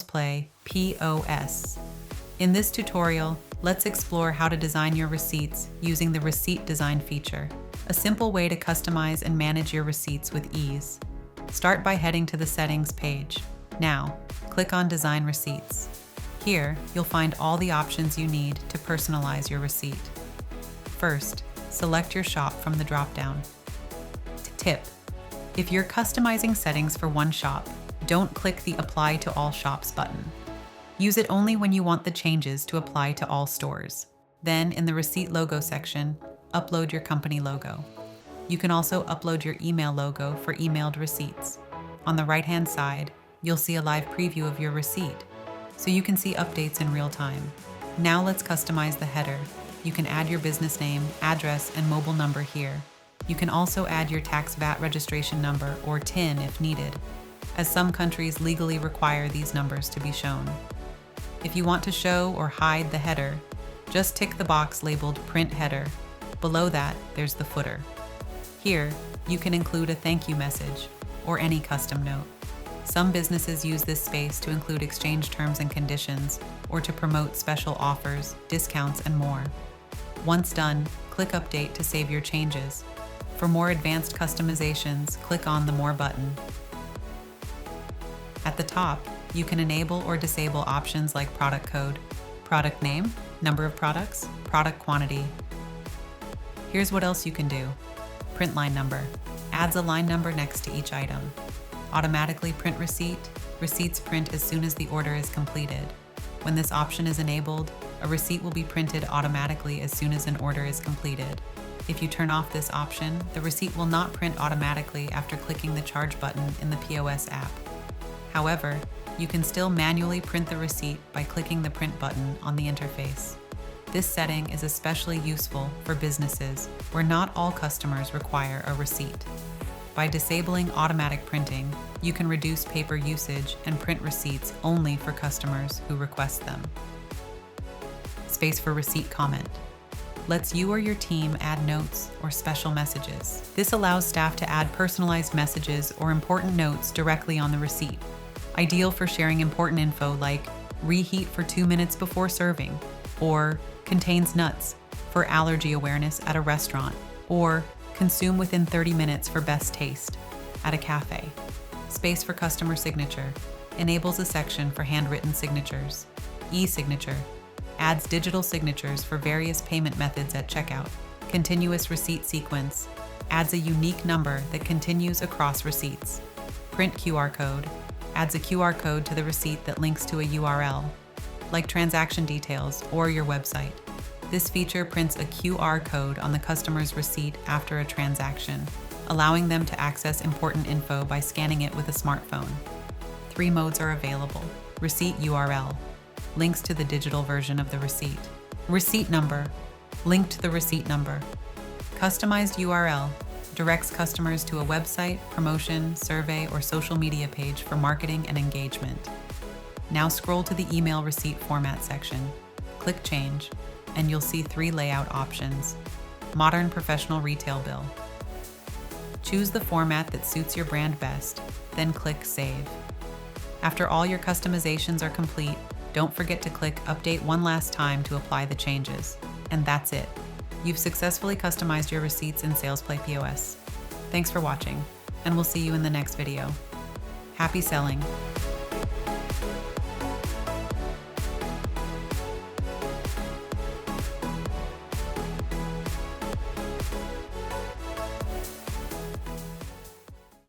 SalesPlay POS. In this tutorial, let's explore how to design your receipts using the receipt design feature, a simple way to customize and manage your receipts with ease. Start by heading to the Settings page. Now, click on Design Receipts. Here, you'll find all the options you need to personalize your receipt. First, select your shop from the drop-down. Tip: if you're customizing settings for one shop, don't click the Apply to All Shops button. Use it only when you want the changes to apply to all stores. Then, in the Receipt Logo section, upload your company logo. You can also upload your email logo for emailed receipts. On the right-hand side, you'll see a live preview of your receipt, so you can see updates in real time. Now let's customize the header. You can add your business name, address, and mobile number here. You can also add your tax VAT registration number or TIN if needed, as some countries legally require these numbers to be shown. If you want to show or hide the header, just tick the box labeled Print Header. Below that, there's the footer. Here, you can include a thank you message or any custom note. Some businesses use this space to include exchange terms and conditions or to promote special offers, discounts, and more. Once done, click Update to save your changes. For more advanced customizations, click on the More button. At the top, you can enable or disable options like product code, product name, number of products, product quantity. Here's what else you can do. Print line number adds a line number next to each item. Automatically print receipt. Receipts print as soon as the order is completed. When this option is enabled, a receipt will be printed automatically as soon as an order is completed. If you turn off this option, the receipt will not print automatically after clicking the Charge button in the POS app. However, you can still manually print the receipt by clicking the Print button on the interface. This setting is especially useful for businesses where not all customers require a receipt. By disabling automatic printing, you can reduce paper usage and print receipts only for customers who request them. Space for receipt comment lets you or your team add notes or special messages. This allows staff to add personalized messages or important notes directly on the receipt, ideal for sharing important info like reheat for 2 minutes before serving, or contains nuts for allergy awareness at a restaurant, or consume within 30 minutes for best taste at a cafe. Space for customer signature enables a section for handwritten signatures. E-signature adds digital signatures for various payment methods at checkout. Continuous receipt sequence adds a unique number that continues across receipts. Print QR code adds a QR code to the receipt that links to a URL, like transaction details or your website. This feature prints a QR code on the customer's receipt after a transaction, allowing them to access important info by scanning it with a smartphone. 3 modes are available. Receipt URL links to the digital version of the receipt. Receipt number linked to the receipt number. Customized URL directs customers to a website, promotion, survey, or social media page for marketing and engagement. Now scroll to the email receipt format section. Click Change, and you'll see 3 layout options. Modern Professional Retail Bill. Choose the format that suits your brand best, then click Save. After all your customizations are complete, don't forget to click Update one last time to apply the changes. And that's it. You've successfully customized your receipts in SalesPlay POS. Thanks for watching, and we'll see you in the next video. Happy selling!